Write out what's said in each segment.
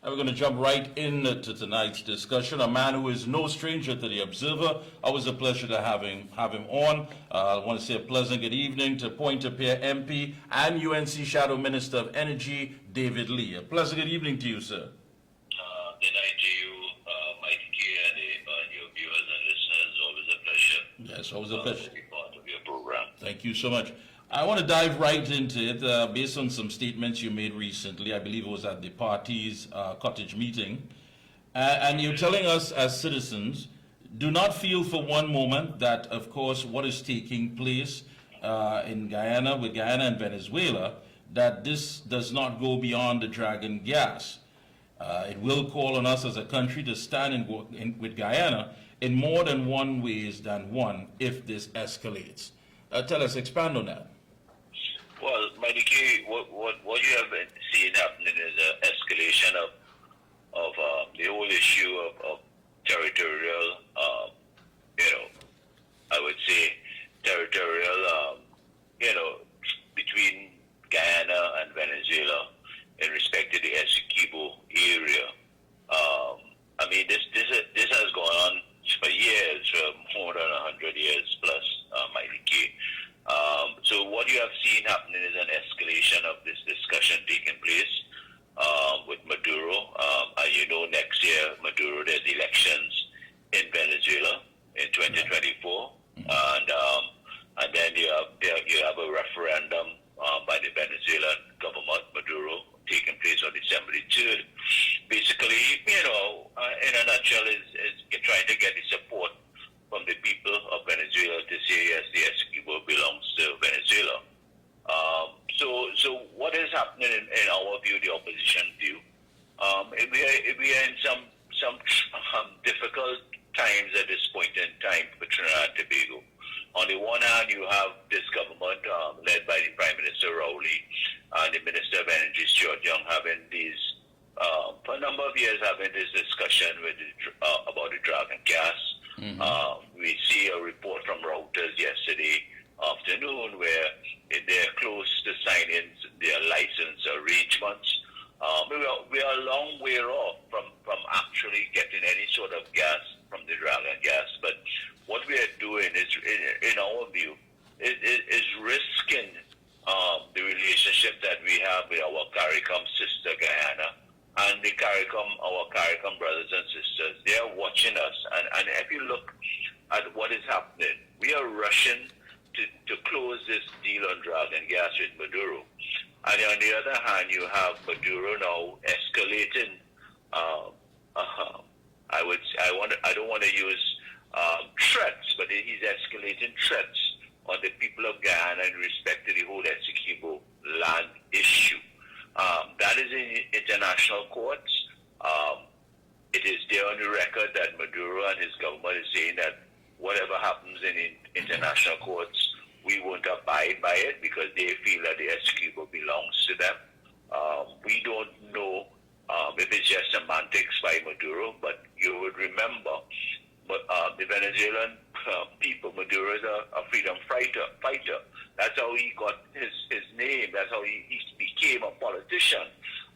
And we're going to jump right into tonight's discussion. A man who is no stranger to the Observer. Always a pleasure to have him on. I want to say a pleasant good evening to Point-a-Peer MP and UNC Shadow Minister of Energy, David Lee. A pleasant good evening to you, sir. Good night to you, Mikee K, and your viewers and listeners. Always a pleasure. Yes, always a pleasure. To be part of your program. Thank you so much. I want to dive right into it based on some statements you made recently. I believe it was at the party's cottage meeting. And you're telling us as citizens, do not feel for one moment that, of course, what is taking place in Guyana, with Guyana and Venezuela, that this does not go beyond the dragon gas. It will call on us as a country to stand with Guyana in more than one ways than one if this escalates. Tell us, expand on that. Well, Mikee K, what you have been seeing happening is an escalation of the whole issue of territorial, I would say territorial, between Guyana and Venezuela in respect to the Essequibo area. I mean, this has gone on for years, for more than 100 years plus, Mikee K. So what you have seen happening is an escalation of this discussion taking place with Maduro. And next year, Maduro, there's elections in Venezuela in 2024. And then you have a referendum by the Venezuelan government, Maduro, taking place on December the 3rd. Basically, in a nutshell, is trying to get the support from the people of Venezuela to say, yes, the Essequibo belongs to Venezuela. So what is happening in our view, the opposition view? We are in some difficult times at this point in time for Trinidad and Tobago. On the one hand, you have this government led by the Prime Minister Rowley and the Minister of Energy, Stuart Young, having these, for a number of years, having this discussion about the dragon gas. Mm-hmm. We see a report from Reuters yesterday afternoon where they're close to signing their license arrangements. We are a long way off from actually getting any sort of gas from the dragon gas. But what we are doing is, in our view, is risking the relationship that we have with our CARICOM sister Guyana. And our CARICOM brothers and sisters, they are watching us. And if you look at what is happening, we are rushing to close this deal on dragon gas with Maduro. And on the other hand, you have Maduro now escalating. I don't want to use threats, but he's escalating threats on the people of Guyana in respect to the whole Essequibo land issue. That is in international courts. It is there on the record that Maduro and his government is saying that whatever happens in international courts, we won't abide by it because they feel that the Essequibo belongs to them. We don't know if it's just semantics by Maduro, but you would remember the Venezuelan people, Maduro is a freedom fighter. That's how he got his name. That's how he became a politician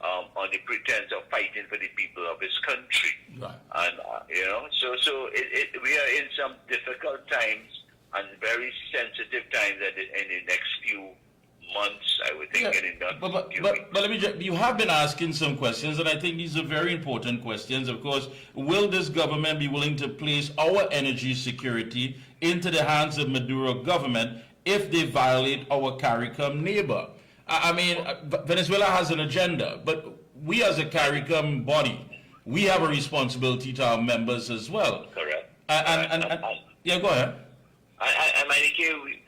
on the pretense of fighting for the people of his country. Right. And, so we are in some difficult times and very sensitive times in the next few months, I would think. Yeah. But let me you have been asking some questions, and I think these are very important questions. Of course, will this government be willing to place our energy security into the hands of Maduro government if they violate our CARICOM neighbor? I mean, Venezuela has an agenda, but we as a CARICOM body, we have a responsibility to our members as well. Correct. Yeah, go ahead.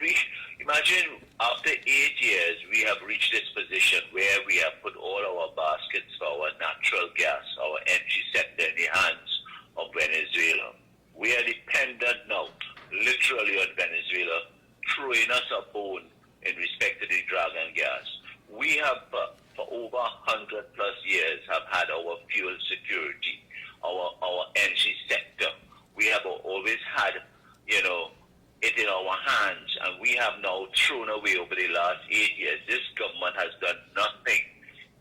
We imagine after 8 years, we have reached this position where we have put all our baskets for our natural gas, our energy sector in the hands of Venezuela. We are dependent now, literally, on Venezuela throwing us a bone in respect to the dragon gas. We have, for over 100 plus years, have had our fuel security, our energy sector. We have always had, it in our hands, and we have now thrown away over the last 8 years. This government has done nothing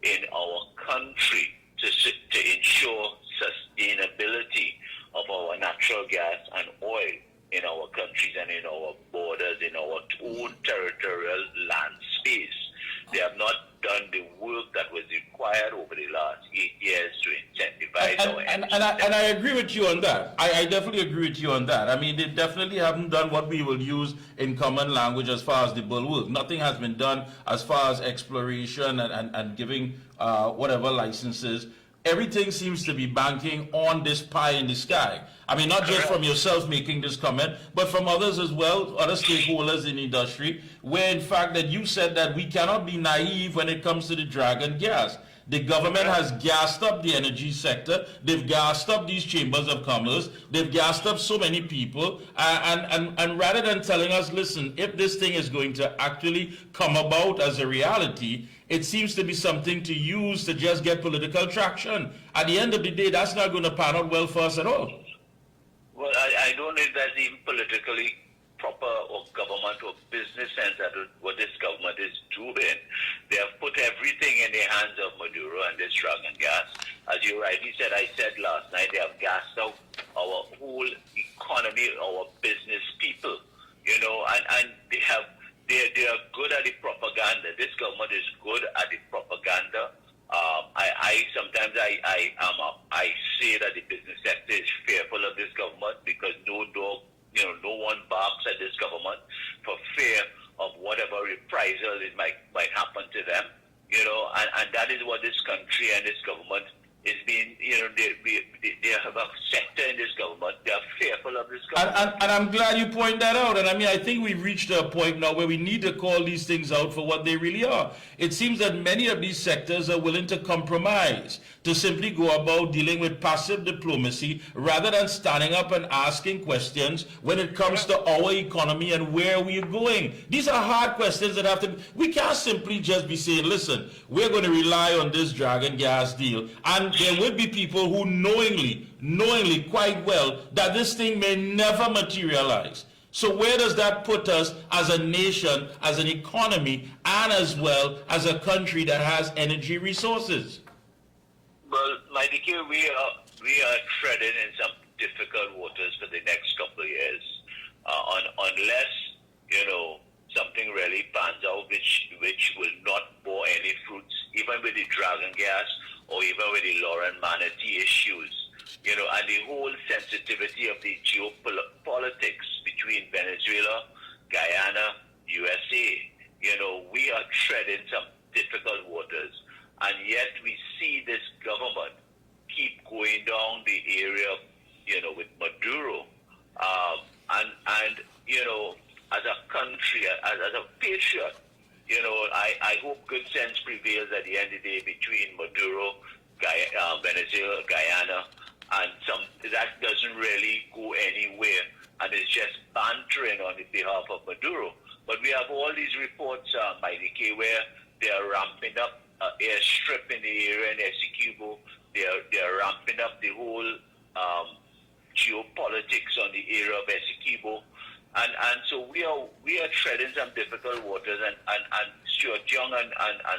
in our country to was required over the last 8 years to incentivize our and I agree with you on that. I definitely agree with you on that. I mean, they definitely haven't done what we will use in common language as far as the bulwark. Nothing has been done as far as exploration and giving whatever licenses. Everything seems to be banking on this pie in the sky. I mean, not just from yourself making this comment, but from others as well, other stakeholders in the industry, where in fact that you said that we cannot be naive when it comes to the dragon gas. The government has gassed up the energy sector. They've gassed up these chambers of commerce. They've gassed up so many people. And rather than telling us, listen, if this thing is going to actually come about as a reality, it seems to be something to use to just get political traction. At the end of the day, that's not going to pan out well for us at all. Well, I don't know if that's even politically proper or government or business sense that what this government is doing. They have put everything in the hands of Maduro and this dragon gas. As you rightly said, I said last night, they have gassed out our whole economy, our business people, you know, and they are good at the propaganda. This government is good at the propaganda. Sometimes I say that the business sector is fearful of this government because no one barks at this government for fear of whatever reprisal it might happen to them, you know, and that is what this country and this government is being, you know, they have a sector in this government, they are fearful of this government. And I'm glad you point that out. And I mean, I think we've reached a point now where we need to call these things out for what they really are. It seems that many of these sectors are willing to compromise, to simply go about dealing with passive diplomacy rather than standing up and asking questions when it comes to our economy and where we are going. These are hard questions that have to be, we can't simply just be saying, listen, we're going to rely on this dragon gas deal. And there will be people who knowingly quite well that this thing may never materialize. So where does that put us as a nation, as an economy, and as well as a country that has energy resources? Well, Mikee K, we are treading in some difficult waters for the next couple of years, unless, you know, something really pans out which will not bear any fruits, even with the dragon gas or even with the Lauren Manatee issues, you know, and the whole sensitivity of the geopolitics between Venezuela, Guyana, USA. You know, we are treading some difficult waters, and yet we see this government keep going down the area, you know, with Maduro, and you know, as a country, as a patriot, you know, I hope good sense prevails at the end of the day between Maduro, Venezuela, Guyana, and that doesn't really go anywhere, and it's just bantering on the behalf of Maduro. But we have all these reports, Mikee K, where they are ramping up airstrip in the area in Essequibo. They are ramping up the whole geopolitics on the area of Essequibo. And so we are treading some difficult waters, and Stuart Young and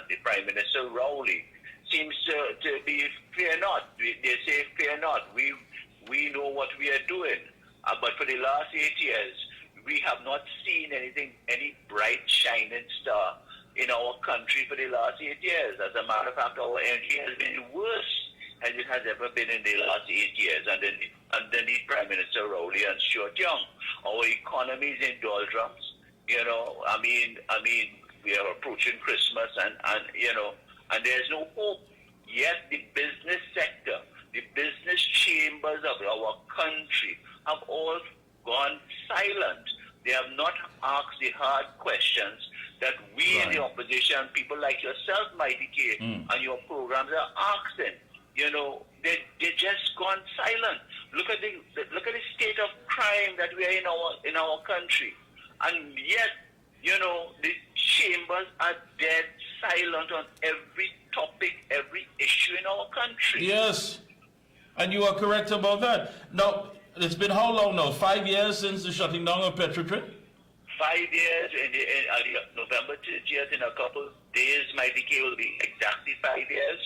the Prime Minister Rowley seems to be fear not. They say fear not. We know what we are doing. But for the last 8 years, we have not seen any bright shining star in our country for the last 8 years. As a matter of fact, our energy has been worse as it has ever been in the last 8 years underneath Prime Minister Rowley and Stuart Young. Our economy is in doldrums. You know, I mean, we are approaching Christmas, and you know, and there's no hope. Yet the business sector, the business chambers of our country have all gone silent. They have not asked the hard questions that we in the opposition, people like yourself, Mikee K, and your programs are asking. You know, they just gone silent. Look at the state of crime that we are in our country, and yet, you know, the chambers are dead silent on every topic, every issue in our country. Yes, and you are correct about that. Now, it's been how long now? 5 years since the shutting down of Petrotrin? 5 years, in November 30th, in a couple of days, Mikee K, will be exactly 5 years.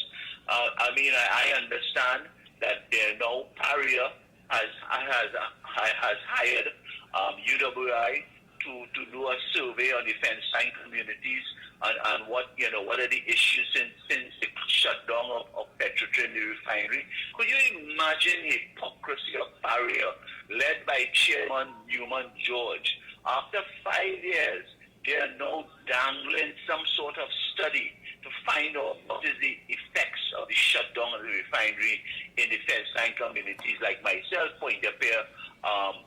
I mean, I understand that now Paria has hired UWI to do a survey on the fence line communities and what are the issues since the shutdown of Petrotrin, the refinery. Could you imagine the hypocrisy of Paria, led by Chairman Newman George? After 5 years, they are now dangling some sort of study to find out what is the effects of the shutdown of the refinery in the fence line communities like myself, Point de Pierre.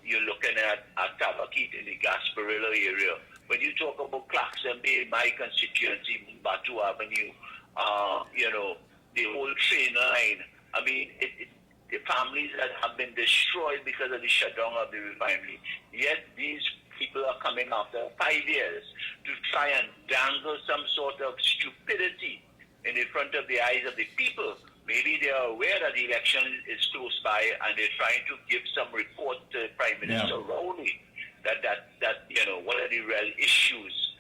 You're looking at Tabakit in the Gasparilla area. When you talk about Claxon Bay, my constituency, Batu Avenue, the whole train line, I mean, the families that have been destroyed because of the shutdown of the refinery. Yet these people are coming after 5 years to try and dangle some sort of stupidity in the front of the eyes of the people. Maybe they are aware that the election is close by and they're trying to give some report to Prime Minister Rowley that what are the real issues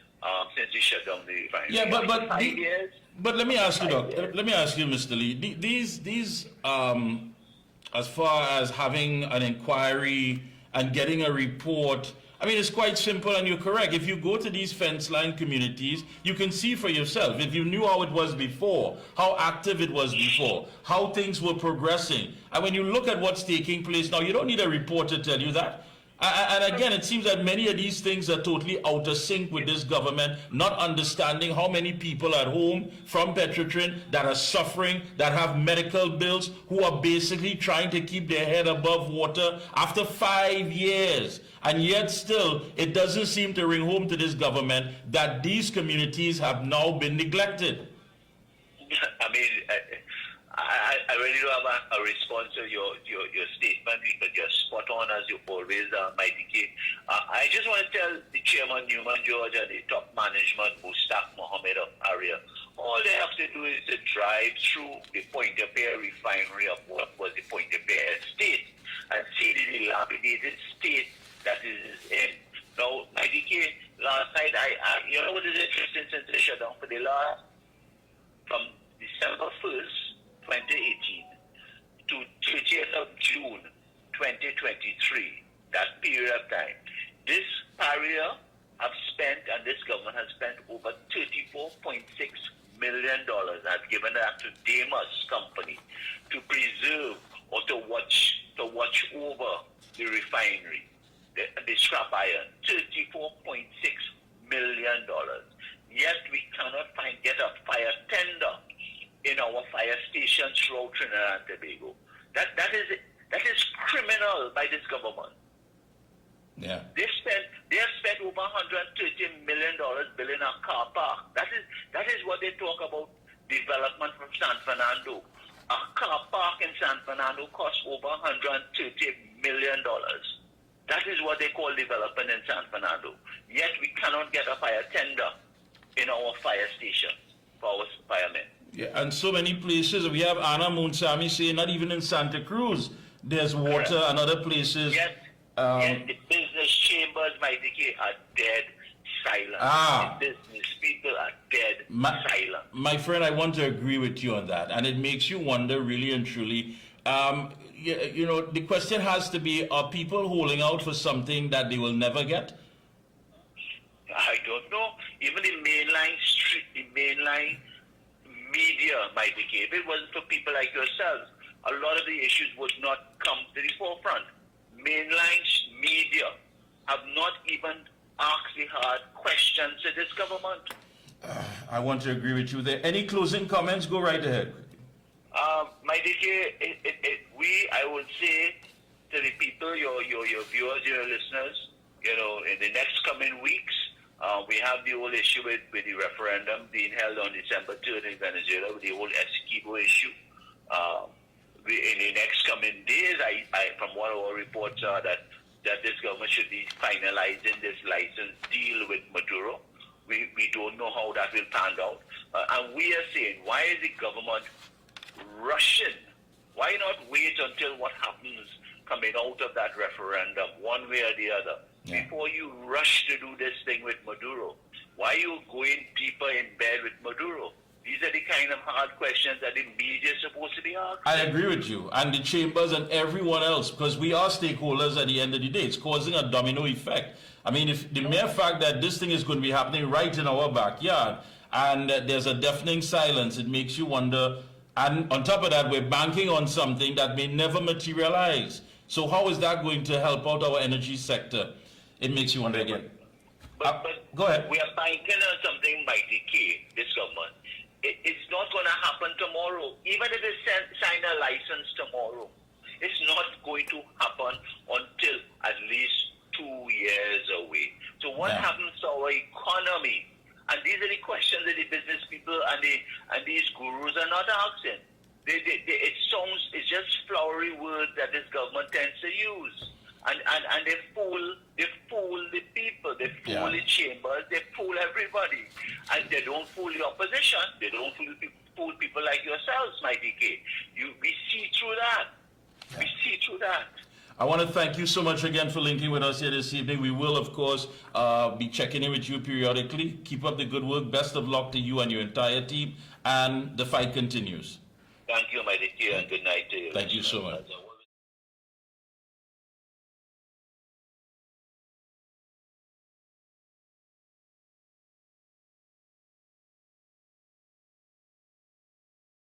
since he shut down the refinery. Yeah, but let me ask you, Doc. Let me ask you, Mr. Lee. These as far as having an inquiry and getting a report, I mean, it's quite simple, and you're correct. If you go to these fence line communities, you can see for yourself. If you knew how it was before, how active it was before, how things were progressing. And when you look at what's taking place now, you don't need a report to tell you that. And again, it seems that many of these things are totally out of sync with this government, not understanding how many people at home from Petrotrin that are suffering, that have medical bills, who are basically trying to keep their head above water after 5 years. And yet still, it doesn't seem to ring home to this government that these communities have now been neglected. I mean, I really don't have a response to your statement because you're spot on as you always are, Mikee K. I just want to tell the Chairman Newman George and the top management, Mustaq Mohammed of Aria, all they have to do is to drive through the Point de Pierre refinery of what was the Point de Pierre estate and see the dilapidated state that is in. Now, Mikee K, last night, you know what is interesting since they shut down for the last, from December 1st, 2018 to 30th of June 2023, that period of time, this area have spent, and this government has spent over $34.6 million, has given that to Damas Company to preserve or to watch over the refinery, the scrap iron, $34.6 million. Yet we cannot get a fire tender in our fire stations throughout Trinidad and Tobago. That is criminal by this government. Yeah. They have spent over $130 million building a car park. That is what they talk about development from San Fernando. A car park in San Fernando costs over $130 million. That is what they call development in San Fernando. Yet we cannot get a fire tender in our fire stations for our firemen. Yeah, and so many places. We have Anna Munsami saying not even in Santa Cruz there's water, and other places. Yes, the business chambers, Mikee K, are dead silent. The business people are dead silent. My friend, I want to agree with you on that. And it makes you wonder, really and truly, the question has to be, are people holding out for something that they will never get? I don't know. Even the mainline media, Mikee K, if it wasn't for people like yourselves, a lot of the issues would not come to the forefront. Mainline media have not even asked the hard questions to this government. I want to agree with you there. Any closing comments? Go right ahead. Mikee K, I would say to the people, your viewers, your listeners, in the next coming weeks, we have the whole issue with the referendum being held on December 3rd in Venezuela, with the whole Essequibo issue. In the next coming days, from what our reports are, that this government should be finalizing this license deal with Maduro. We don't know how that will pan out. And we are saying, why is the government rushing? Why not wait until what happens coming out of that referendum, one way or the other, before you rush to do this thing with Maduro? Why are you going deeper in bed with Maduro? These are the kind of hard questions that the media is supposed to be asking. I agree with you, and the chambers and everyone else, because we are stakeholders at the end of the day. It's causing a domino effect. I mean, if the mere fact that this thing is going to be happening right in our backyard, and there's a deafening silence. It makes you wonder, and on top of that, we're banking on something that may never materialize. So how is that going to help out our energy sector? It makes you wonder again. But Go ahead. we are banking on something, Mikee K, this government. It's not going to happen tomorrow. Even if they sign a license tomorrow, it's not going to happen until at least 2 years away. So what happens to our economy? And these are the questions that the business people and these gurus are not asking. It's just flowery words that this government tends to use. And they fool the people, they fool the chambers, they fool everybody. And they don't fool the opposition, they don't fool people like yourselves, Mikee K. We see through that. We see through that. I want to thank you so much again for linking with us here this evening. We will, of course, be checking in with you periodically. Keep up the good work. Best of luck to you and your entire team. And the fight continues. Thank you, Mikee K, and good night to you. Thank you so much.